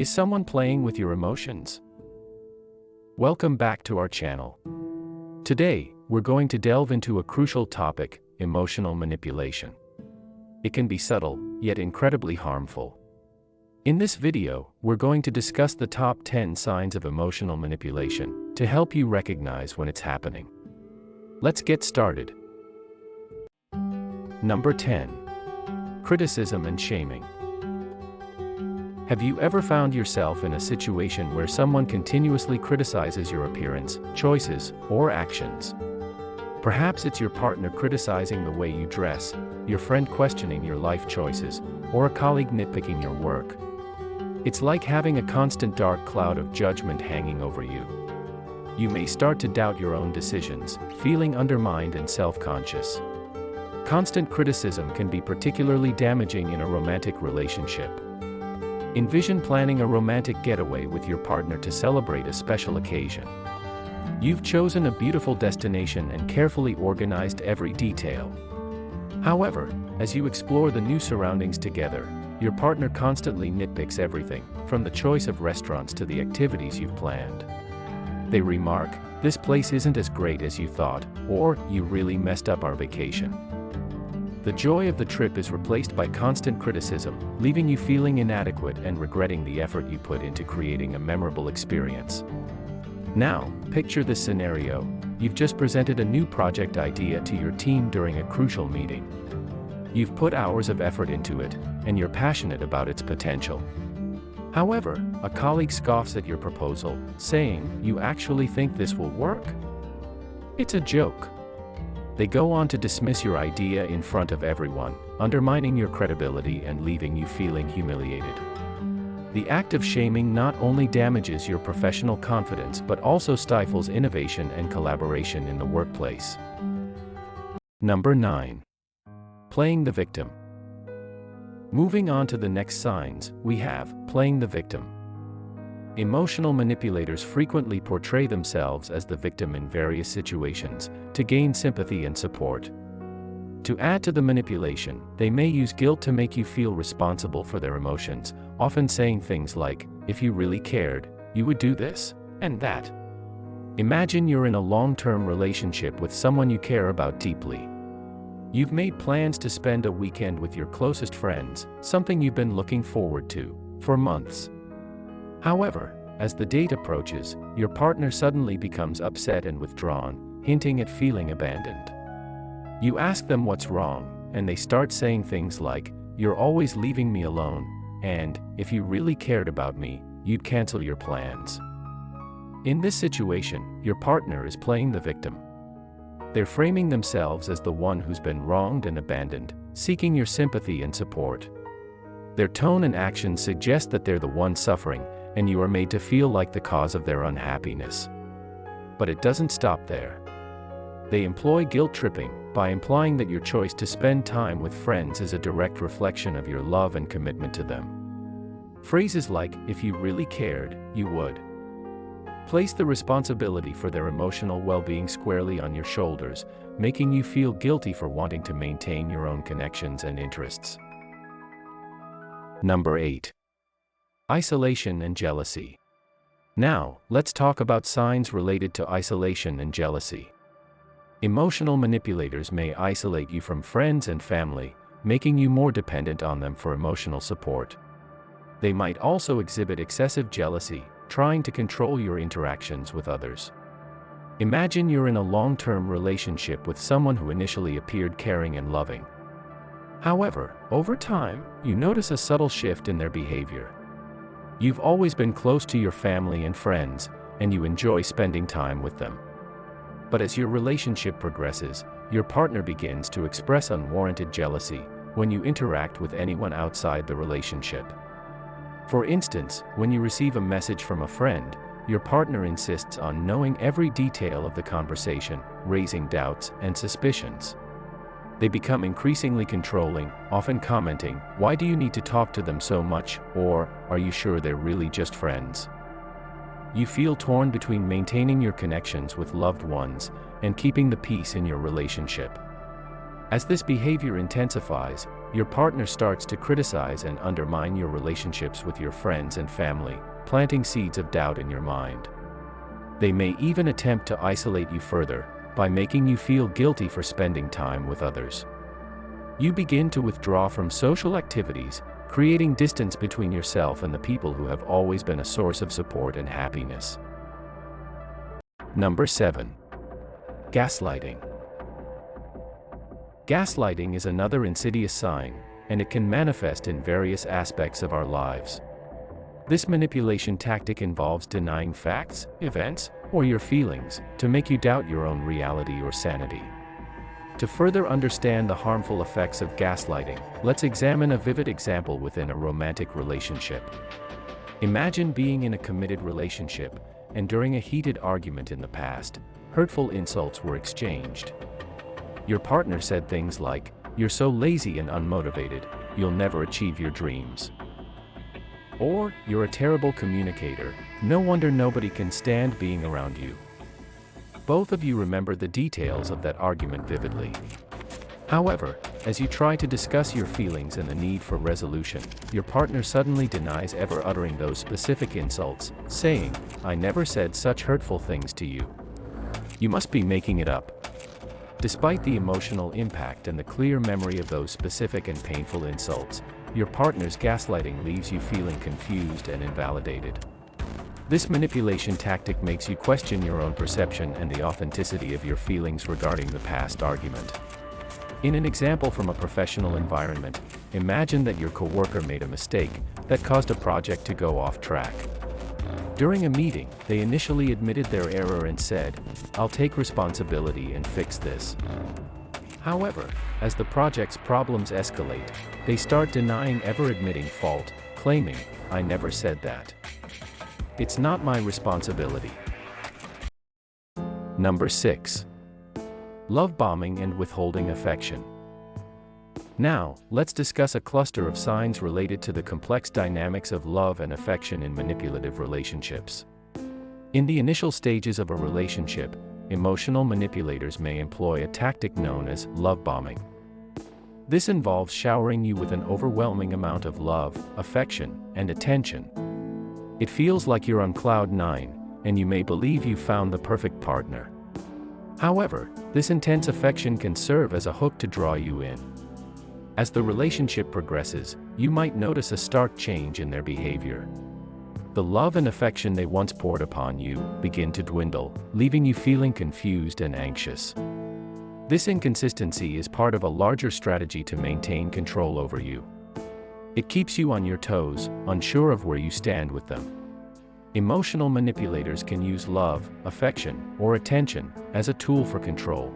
Is someone playing with your emotions? Welcome back to our channel. Today, we're going to delve into a crucial topic, emotional manipulation. It can be subtle, yet incredibly harmful. In this video, we're going to discuss the top 10 signs of emotional manipulation to help you recognize when it's happening. Let's get started. Number 10. Criticism and shaming. Have you ever found yourself in a situation where someone continuously criticizes your appearance, choices, or actions? Perhaps it's your partner criticizing the way you dress, your friend questioning your life choices, or a colleague nitpicking your work. It's like having a constant dark cloud of judgment hanging over you. You may start to doubt your own decisions, feeling undermined and self-conscious. Constant criticism can be particularly damaging in a romantic relationship. Envision planning a romantic getaway with your partner to celebrate a special occasion. You've chosen a beautiful destination and carefully organized every detail. However, as you explore the new surroundings together, your partner constantly nitpicks everything, from the choice of restaurants to the activities you've planned. They remark, "This place isn't as great as you thought," or "You really messed up our vacation." The joy of the trip is replaced by constant criticism, leaving you feeling inadequate and regretting the effort you put into creating a memorable experience. Now, picture this scenario. You've just presented a new project idea to your team during a crucial meeting. You've put hours of effort into it, and you're passionate about its potential. However, a colleague scoffs at your proposal, saying, "You actually think this will work? It's a joke." They go on to dismiss your idea in front of everyone, undermining your credibility and leaving you feeling humiliated. The act of shaming not only damages your professional confidence but also stifles innovation and collaboration in the workplace. Number 9. Playing the victim. Moving on to the next signs, we have playing the victim. Emotional manipulators frequently portray themselves as the victim in various situations to gain sympathy and support. To add to the manipulation, they may use guilt to make you feel responsible for their emotions, often saying things like, "If you really cared, you would do this and that." Imagine you're in a long-term relationship with someone you care about deeply. You've made plans to spend a weekend with your closest friends, something you've been looking forward to for months. However, as the date approaches, your partner suddenly becomes upset and withdrawn, hinting at feeling abandoned. You ask them what's wrong, and they start saying things like, "You're always leaving me alone," and "If you really cared about me, you'd cancel your plans." In this situation, your partner is playing the victim. They're framing themselves as the one who's been wronged and abandoned, seeking your sympathy and support. Their tone and actions suggest that they're the one suffering, and you are made to feel like the cause of their unhappiness. But it doesn't stop there. They employ guilt tripping by implying that your choice to spend time with friends is a direct reflection of your love and commitment to them. Phrases like, "If you really cared, you would," place the responsibility for their emotional well-being squarely on your shoulders, making you feel guilty for wanting to maintain your own connections and interests. Number 8. Isolation and jealousy. Now, let's talk about signs related to isolation and jealousy. Emotional manipulators may isolate you from friends and family, making you more dependent on them for emotional support. They might also exhibit excessive jealousy, trying to control your interactions with others. Imagine you're in a long-term relationship with someone who initially appeared caring and loving. However, over time, you notice a subtle shift in their behavior. You've always been close to your family and friends, and you enjoy spending time with them. But as your relationship progresses, your partner begins to express unwarranted jealousy when you interact with anyone outside the relationship. For instance, when you receive a message from a friend, your partner insists on knowing every detail of the conversation, raising doubts and suspicions. They become increasingly controlling, often commenting, "Why do you need to talk to them so much?" or "Are you sure they're really just friends?" You feel torn between maintaining your connections with loved ones and keeping the peace in your relationship. As this behavior intensifies, your partner starts to criticize and undermine your relationships with your friends and family, planting seeds of doubt in your mind. They may even attempt to isolate you further, by making you feel guilty for spending time with others. You begin to withdraw from social activities, creating distance between yourself and the people who have always been a source of support and happiness. Number 7. Gaslighting. Gaslighting is another insidious sign, and it can manifest in various aspects of our lives. This manipulation tactic involves denying facts, events, or your feelings, to make you doubt your own reality or sanity. To further understand the harmful effects of gaslighting, let's examine a vivid example within a romantic relationship. Imagine being in a committed relationship, and during a heated argument in the past, hurtful insults were exchanged. Your partner said things like, "You're so lazy and unmotivated, you'll never achieve your dreams." Or, "You're a terrible communicator, no wonder nobody can stand being around you." Both of you remember the details of that argument vividly. However, as you try to discuss your feelings and the need for resolution, your partner suddenly denies ever uttering those specific insults, saying, "I never said such hurtful things to you. You must be making it up." Despite the emotional impact and the clear memory of those specific and painful insults, your partner's gaslighting leaves you feeling confused and invalidated. This manipulation tactic makes you question your own perception and the authenticity of your feelings regarding the past argument. In an example from a professional environment, imagine that your coworker made a mistake that caused a project to go off track. During a meeting, they initially admitted their error and said, "I'll take responsibility and fix this." However, as the project's problems escalate, they start denying ever admitting fault, claiming, "I never said that. It's not my responsibility." Number 6. Love bombing and withholding affection. Now, let's discuss a cluster of signs related to the complex dynamics of love and affection in manipulative relationships. In the initial stages of a relationship, emotional manipulators may employ a tactic known as love bombing. This involves showering you with an overwhelming amount of love, affection, and attention. It feels like you're on cloud 9, and you may believe you found the perfect partner. However, this intense affection can serve as a hook to draw you in. As the relationship progresses, you might notice a stark change in their behavior. The love and affection they once poured upon you begin to dwindle, leaving you feeling confused and anxious. This inconsistency is part of a larger strategy to maintain control over you. It keeps you on your toes, unsure of where you stand with them. Emotional manipulators can use love, affection, or attention as a tool for control.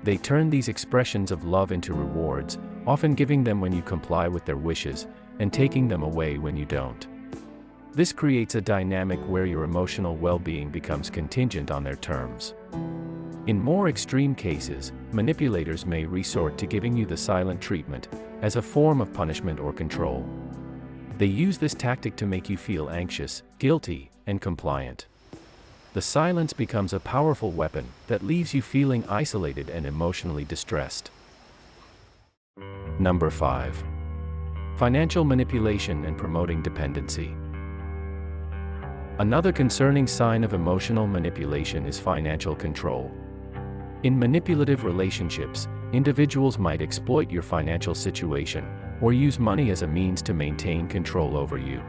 They turn these expressions of love into rewards, often giving them when you comply with their wishes, and taking them away when you don't. This creates a dynamic where your emotional well-being becomes contingent on their terms. In more extreme cases, manipulators may resort to giving you the silent treatment, as a form of punishment or control. They use this tactic to make you feel anxious, guilty, and compliant. The silence becomes a powerful weapon that leaves you feeling isolated and emotionally distressed. Number 5. Financial manipulation and promoting dependency. Another concerning sign of emotional manipulation is financial control. In manipulative relationships, individuals might exploit your financial situation, or use money as a means to maintain control over you.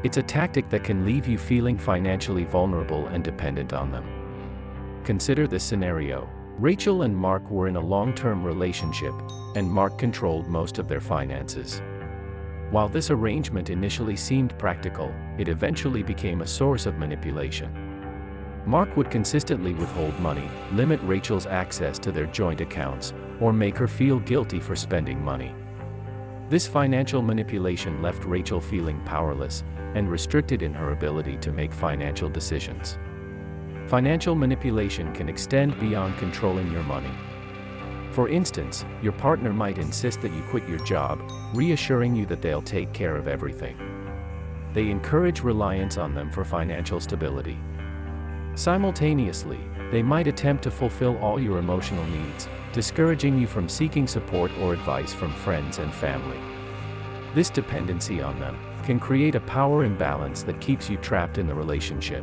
It's a tactic that can leave you feeling financially vulnerable and dependent on them. Consider this scenario. Rachel and Mark were in a long-term relationship, and Mark controlled most of their finances. While this arrangement initially seemed practical, it eventually became a source of manipulation. Mark would consistently withhold money, limit Rachel's access to their joint accounts, or make her feel guilty for spending money. This financial manipulation left Rachel feeling powerless and restricted in her ability to make financial decisions. Financial manipulation can extend beyond controlling your money. For instance, your partner might insist that you quit your job, reassuring you that they'll take care of everything. They encourage reliance on them for financial stability. Simultaneously, they might attempt to fulfill all your emotional needs, discouraging you from seeking support or advice from friends and family. This dependency on them can create a power imbalance that keeps you trapped in the relationship.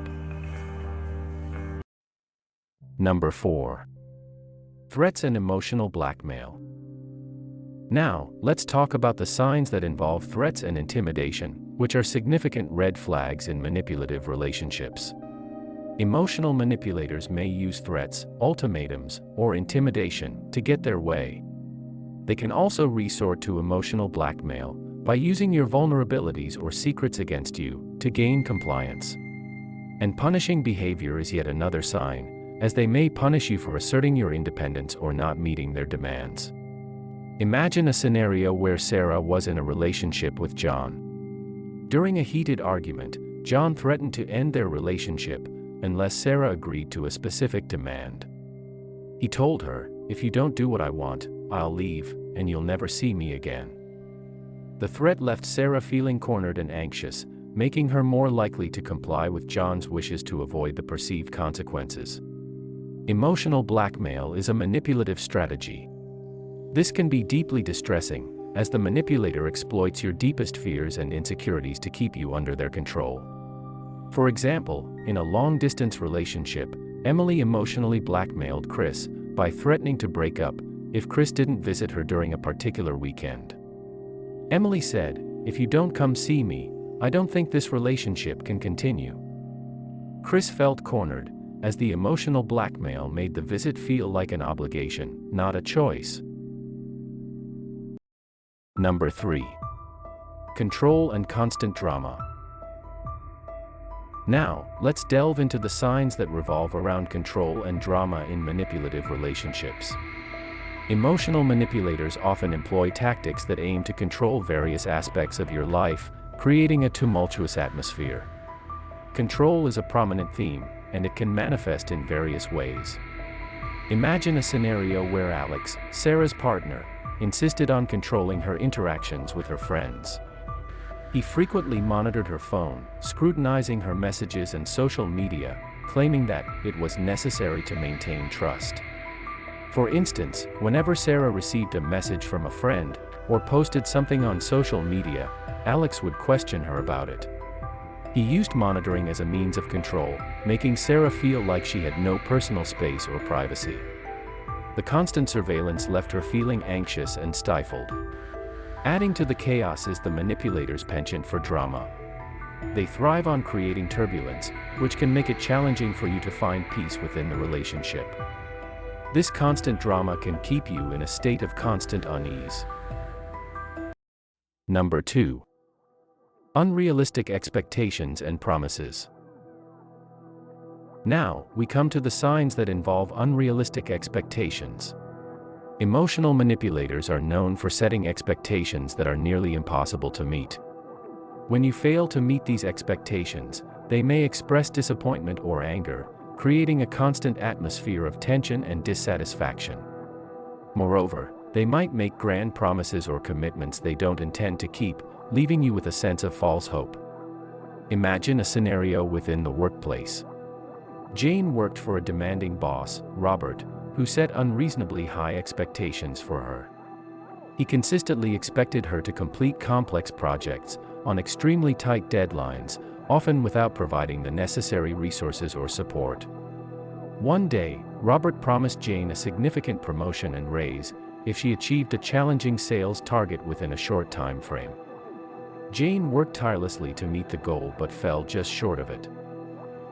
Number 4. Threats and emotional blackmail. Now, let's talk about the signs that involve threats and intimidation, which are significant red flags in manipulative relationships. Emotional manipulators may use threats, ultimatums, or intimidation to get their way. They can also resort to emotional blackmail by using your vulnerabilities or secrets against you to gain compliance. And punishing behavior is yet another sign, as they may punish you for asserting your independence or not meeting their demands. Imagine a scenario where Sarah was in a relationship with John. During a heated argument, John threatened to end their relationship unless Sarah agreed to a specific demand. He told her, "If you don't do what I want, I'll leave, and you'll never see me again." The threat left Sarah feeling cornered and anxious, making her more likely to comply with John's wishes to avoid the perceived consequences. Emotional blackmail is a manipulative strategy. This can be deeply distressing, as the manipulator exploits your deepest fears and insecurities to keep you under their control. For example, in a long-distance relationship, Emily emotionally blackmailed Chris by threatening to break up if Chris didn't visit her during a particular weekend. Emily said, "If you don't come see me, I don't think this relationship can continue." Chris felt cornered, as the emotional blackmail made the visit feel like an obligation, not a choice. Number 3. Control and constant drama. Now, let's delve into the signs that revolve around control and drama in manipulative relationships. Emotional manipulators often employ tactics that aim to control various aspects of your life, creating a tumultuous atmosphere. Control is a prominent theme, and it can manifest in various ways. Imagine a scenario where Alex, Sarah's partner, insisted on controlling her interactions with her friends. He frequently monitored her phone, scrutinizing her messages and social media, claiming that it was necessary to maintain trust. For instance, whenever Sarah received a message from a friend, or posted something on social media, Alex would question her about it. He used monitoring as a means of control, making Sarah feel like she had no personal space or privacy. The constant surveillance left her feeling anxious and stifled. Adding to the chaos is the manipulator's penchant for drama. They thrive on creating turbulence, which can make it challenging for you to find peace within the relationship. This constant drama can keep you in a state of constant unease. Number 2. Unrealistic expectations and promises. Now, we come to the signs that involve unrealistic expectations. Emotional manipulators are known for setting expectations that are nearly impossible to meet. When you fail to meet these expectations, they may express disappointment or anger, creating a constant atmosphere of tension and dissatisfaction. Moreover, they might make grand promises or commitments they don't intend to keep, leaving you with a sense of false hope. Imagine a scenario within the workplace. Jane worked for a demanding boss, Robert, who set unreasonably high expectations for her. He consistently expected her to complete complex projects on extremely tight deadlines, often without providing the necessary resources or support. One day, Robert promised Jane a significant promotion and raise if she achieved a challenging sales target within a short time frame. Jane worked tirelessly to meet the goal but fell just short of it.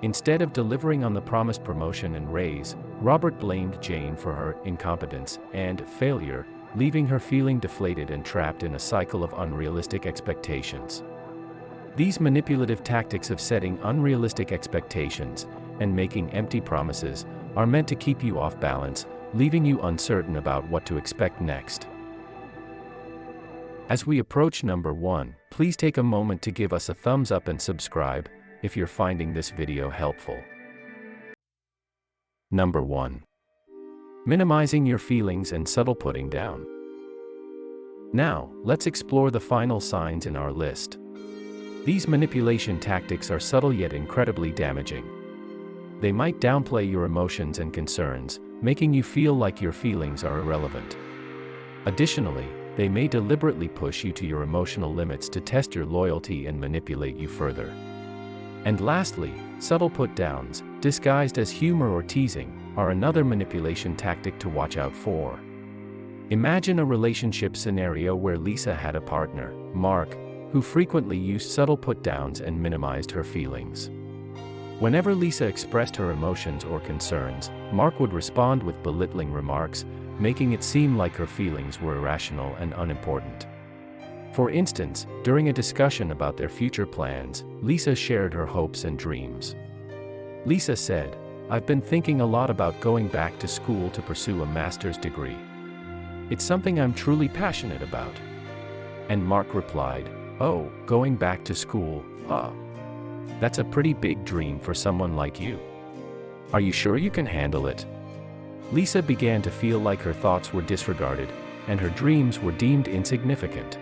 Instead of delivering on the promised promotion and raise, Robert blamed Jane for her incompetence and failure, leaving her feeling deflated and trapped in a cycle of unrealistic expectations. These manipulative tactics of setting unrealistic expectations and making empty promises are meant to keep you off balance, leaving you uncertain about what to expect next. As we approach number 1, please take a moment to give us a thumbs up and subscribe if you're finding this video helpful. Number 1. Minimizing your feelings and subtle putting down. Now, let's explore the final signs in our list. These manipulation tactics are subtle yet incredibly damaging. They might downplay your emotions and concerns, making you feel like your feelings are irrelevant. Additionally, they may deliberately push you to your emotional limits to test your loyalty and manipulate you further. And lastly, subtle put-downs, disguised as humor or teasing, are another manipulation tactic to watch out for. Imagine a relationship scenario where Lisa had a partner, Mark, who frequently used subtle put-downs and minimized her feelings. Whenever Lisa expressed her emotions or concerns, Mark would respond with belittling remarks, making it seem like her feelings were irrational and unimportant. For instance, during a discussion about their future plans, Lisa shared her hopes and dreams. Lisa said, "I've been thinking a lot about going back to school to pursue a master's degree. It's something I'm truly passionate about." And Mark replied, "Oh, going back to school, huh? That's a pretty big dream for someone like you. Are you sure you can handle it?" Lisa began to feel like her thoughts were disregarded, and her dreams were deemed insignificant.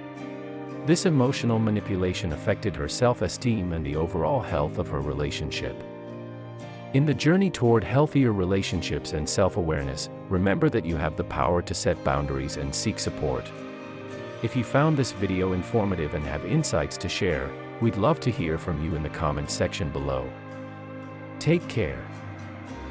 This emotional manipulation affected her self-esteem and the overall health of her relationship. In the journey toward healthier relationships and self-awareness, remember that you have the power to set boundaries and seek support. If you found this video informative and have insights to share, we'd love to hear from you in the comments section below. Take care.